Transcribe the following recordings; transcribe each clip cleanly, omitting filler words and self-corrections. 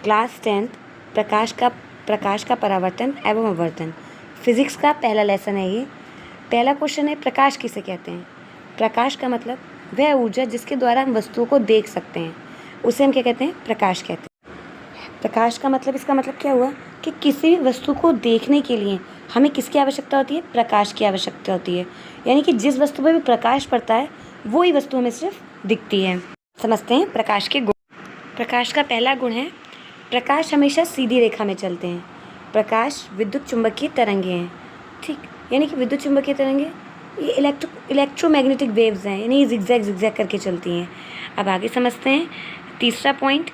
Class 10th प्रकाश का परावर्तन एवं अवर्तन। फिजिक्स का पहला लेसन है ये। पहला क्वेश्चन है, प्रकाश किसे कहते हैं? प्रकाश का मतलब वह ऊर्जा जिसके द्वारा हम वस्तुओं को देख सकते हैं, उसे हम क्या कहते हैं? प्रकाश कहते हैं। प्रकाश का मतलब, इसका मतलब क्या हुआ कि किसी भी वस्तु को देखने के लिए हमें किसकी आवश्यकता होती है? प्रकाश की आवश्यकता होती है। यानी कि जिस वस्तु पर भी प्रकाश पड़ता है वो ही वस्तु हमें सिर्फ दिखती है। समझते हैं प्रकाश के गुण। प्रकाश का पहला गुण है, प्रकाश हमेशा सीधी रेखा में चलते हैं। प्रकाश विद्युत चुंबकीय तरंगे हैं। ठीक, यानी कि विद्युत चुंबकीय तरंगे ये इलेक्ट्रोमैग्नेटिक वेव्स हैं, यानी जिगजैग करके चलती हैं। अब आगे समझते हैं तीसरा पॉइंट।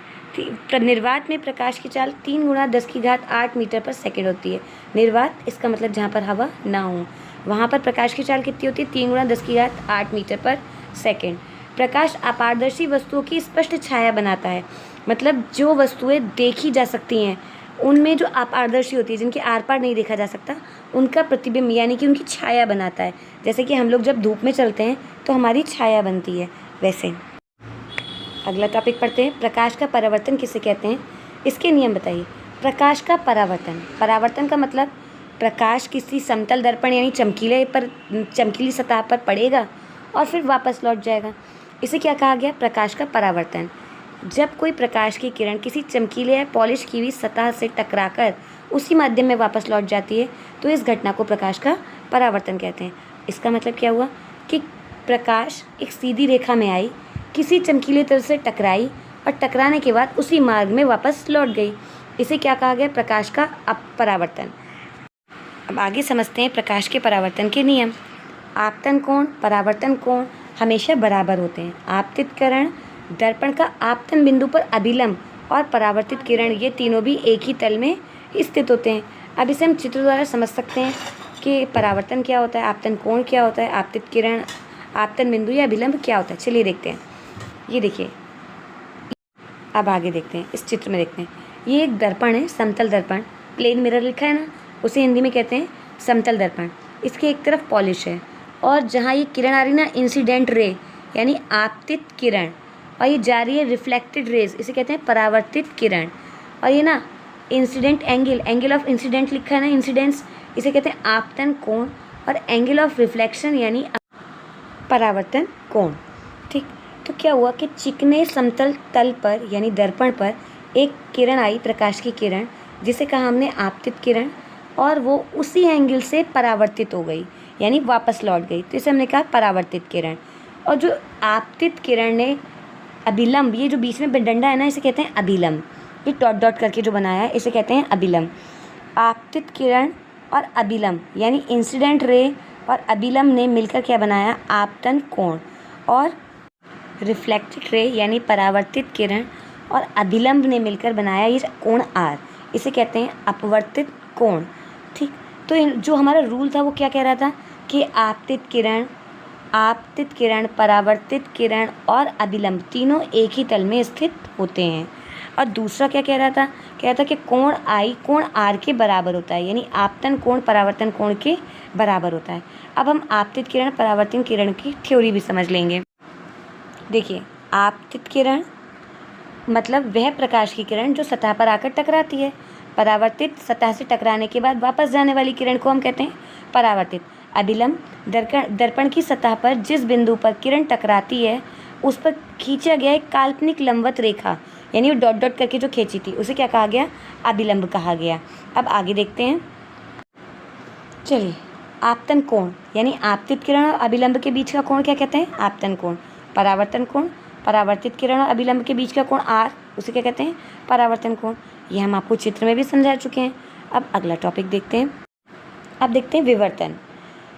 निर्वात में प्रकाश की चाल 3 × 10⁸ मीटर पर सेकेंड होती है। निर्वात, इसका मतलब जहाँ पर हवा ना हो वहाँ पर प्रकाश की चाल कितनी होती है? 3 × 10⁸ मीटर पर सेकेंड। प्रकाश अपारदर्शी वस्तुओं की स्पष्ट छाया बनाता है। मतलब जो वस्तुएं देखी जा सकती हैं उनमें जो अपारदर्शी होती है, जिनके आर पार नहीं देखा जा सकता, उनका प्रतिबिंब यानी कि उनकी छाया बनाता है। जैसे कि हम लोग जब धूप में चलते हैं तो हमारी छाया बनती है, वैसे। अगला टॉपिक पढ़ते हैं, प्रकाश का परावर्तन किसे कहते हैं? इसके नियम बताइए। प्रकाश का परावर्तन का मतलब प्रकाश किसी समतल दर्पण यानी चमकीली सतह पर पड़ेगा और फिर वापस लौट जाएगा। इसे क्या कहा गया? प्रकाश का परावर्तन। जब कोई प्रकाश की किरण किसी चमकीले या पॉलिश की हुई सतह से टकराकर उसी माध्यम में वापस लौट जाती है तो इस घटना को प्रकाश का परावर्तन कहते हैं। इसका मतलब क्या हुआ कि प्रकाश एक सीधी रेखा में आई, किसी चमकीले तरल से टकराई और टकराने के बाद उसी मार्ग में वापस लौट गई। इसे क्या कहा गया? प्रकाश का परावर्तन। अब आगे समझते हैं प्रकाश के परावर्तन के नियम। आपतन कोण, परावर्तन कोण हमेशा बराबर होते हैं। आपतित किरण दर्पण का आपतन बिंदु पर अभिलंब और परावर्तित किरण ये तीनों भी एक ही तल में स्थित होते हैं। अब इसे हम चित्र द्वारा समझ सकते हैं कि परावर्तन क्या होता है, आपतन कोण क्या होता है, आपतित किरण, आपतन बिंदु या अभिलंब क्या होता है। चलिए देखते हैं। ये देखिए, अब आगे देखते हैं, इस चित्र में देखते हैं। ये एक दर्पण है, समतल दर्पण, प्लेन मिरर लिखा है ना, उसे हिंदी में कहते हैं समतल दर्पण। इसके एक तरफ पॉलिश है और जहाँ ये किरण आ रही ना, इंसिडेंट रे यानी आपतित किरण, और ये जा रही है रिफ्लेक्टेड रेज, इसे कहते हैं परावर्तित किरण। और ये ना इंसिडेंट एंगल ऑफ इंसिडेंट लिखा है ना, इंसिडेंस, इसे कहते हैं आपतन कोण, और एंगल ऑफ रिफ्लेक्शन यानी परावर्तन कोण। ठीक, तो क्या हुआ कि चिकने समतल तल पर यानी दर्पण पर एक किरण आई, प्रकाश की किरण, जिसे कहा हमने आपतित किरण, और वो उसी एंगल से परावर्तित हो गई यानी वापस लौट गई, तो इसे हमने कहा परावर्तित किरण। और जो आपतित किरण ने अभिलंब, ये जो बीच में डंडा है ना, इसे कहते हैं अभिलंब। ये डॉट डॉट करके जो बनाया है इसे कहते हैं अभिलंब। आपतित किरण और अभिलंब यानी इंसिडेंट रे और अभिलंब ने मिलकर क्या बनाया? आपतन कोण। और रिफ्लेक्टेड रे यानी परावर्तित किरण और अभिलंब ने मिलकर बनाया ये कोण आर, इसे कहते हैं अपवर्तित कोण। ठीक, तो जो हमारा रूल था वो क्या कह रहा था कि आपतित किरण, परावर्तित किरण और अभिलंब तीनों एक ही तल में स्थित होते हैं। और दूसरा क्या कह रहा था? कह रहा था कि कोण आई कोण आर के बराबर होता है, यानी आपतन कोण परावर्तन कोण के बराबर होता है। अब हम आपतित किरण परावर्तन किरण की थ्योरी भी समझ लेंगे। देखिए, आपतित किरण मतलब वह प्रकाश की किरण जो सतह पर आकर टकराती है। परावर्तित, सतह से टकराने के बाद वापस जाने वाली किरण को हम कहते हैं परावर्तित। अभिलंब, दर्पण की सतह पर जिस बिंदु पर किरण टकराती है उस पर खींचा गया एक काल्पनिक लंबवत रेखा, यानी वो डॉट डॉट करके जो खींची थी उसे क्या कहा गया? अभिलंब कहा गया। अब आगे देखते हैं। चलिए, आपतन कोण यानी आपतित किरण और अभिलंब के बीच का कोण क्या कहते हैं? आपतन कोण। परावर्तन कोण, परावर्तित किरण और अभिलंब के बीच का कोण आर, उसे क्या कहते हैं? परावर्तन कोण। ये हम आपको चित्र में भी समझा चुके हैं। अब अगला टॉपिक देखते हैं। अब देखते हैं विवर्तन,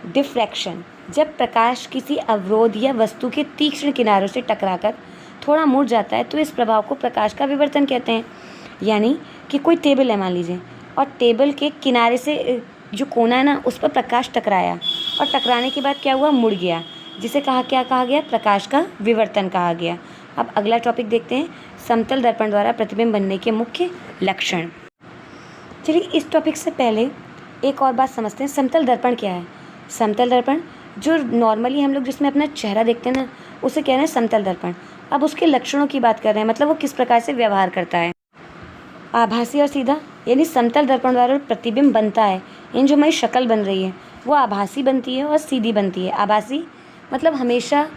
डिफ्रैक्शन। जब प्रकाश किसी अवरोध या वस्तु के तीक्ष्ण किनारों से टकराकर थोड़ा मुड़ जाता है तो इस प्रभाव को प्रकाश का विवर्तन कहते हैं। यानी कि कोई टेबल है मान लीजिए, और टेबल के किनारे से जो कोना है ना, उस पर प्रकाश टकराया और टकराने के बाद क्या हुआ? मुड़ गया, जिसे क्या कहा गया? प्रकाश का विवर्तन कहा गया। अब अगला टॉपिक देखते हैं, समतल दर्पण द्वारा प्रतिबिंब बनने के मुख्य लक्षण। चलिए, इस टॉपिक से पहले एक और बात समझते हैं, समतल दर्पण क्या है? समतल दर्पण जो नॉर्मली हम लोग जिसमें अपना चेहरा देखते हैं ना, उसे कह रहे हैं समतल दर्पण। अब उसके लक्षणों की बात कर रहे हैं, मतलब वो किस प्रकार से व्यवहार करता है। आभासी और सीधा, यानी समतल दर्पण द्वारा प्रतिबिंब बनता है, यानी जो हमारी शक्ल बन रही है वो आभासी बनती है और सीधी बनती है। आभासी मतलब हमेशा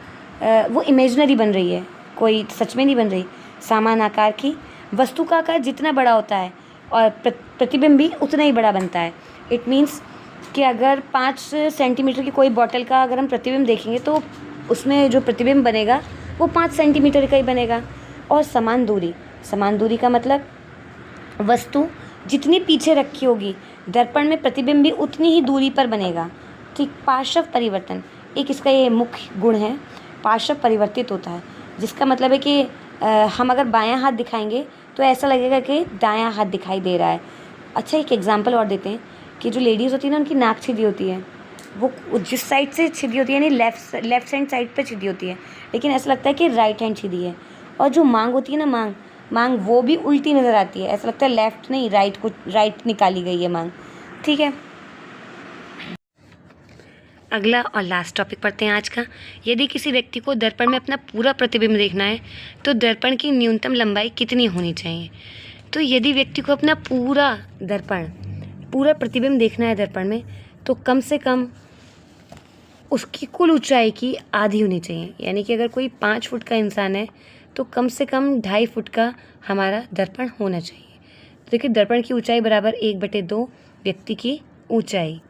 वो इमेजनरी बन रही है, कोई सच में नहीं बन रही। समान आकार की वस्तु का आकार जितना बड़ा होता है और प्रतिबिंब भी उतना ही बड़ा बनता है। इट मीन्स कि अगर 5 सेंटीमीटर की कोई बॉटल का अगर हम प्रतिबिंब देखेंगे तो उसमें जो प्रतिबिंब बनेगा वो 5 सेंटीमीटर का ही बनेगा। और समान दूरी का मतलब वस्तु जितनी पीछे रखी होगी दर्पण में प्रतिबिंब भी उतनी ही दूरी पर बनेगा। ठीक। पार्श्व परिवर्तन एक इसका ये मुख्य गुण है, पार्श्व परिवर्तित होता है, जिसका मतलब है कि हम अगर बायां हाथ दिखाएंगे तो ऐसा लगेगा कि दायां हाथ दिखाई दे रहा है। अच्छा, एक एग्जांपल और देते हैं कि जो लेडीज़ होती है ना, उनकी नाक सीधी होती है, वो जिस साइड से सीधी होती है यानी लेफ्ट हैंड साइड पर सीधी होती है, लेकिन ऐसा लगता है कि राइट हैंड सीधी है। और जो मांग होती है ना, मांग वो भी उल्टी नज़र आती है, ऐसा लगता है लेफ़्ट नहीं राइट निकाली गई है मांग। ठीक है, अगला और लास्ट टॉपिक पढ़ते हैं आज का। यदि किसी व्यक्ति को दर्पण में अपना पूरा प्रतिबिंब देखना है तो दर्पण की न्यूनतम लंबाई कितनी होनी चाहिए? तो यदि व्यक्ति को अपना पूरा प्रतिबिंब देखना है दर्पण में तो कम से कम उसकी कुल ऊंचाई की आधी होनी चाहिए। यानी कि अगर कोई 5 फुट का इंसान है तो कम से कम 2.5 फुट का हमारा दर्पण होना चाहिए। तो देखिए, दर्पण की ऊंचाई बराबर 1/2 व्यक्ति की ऊंचाई।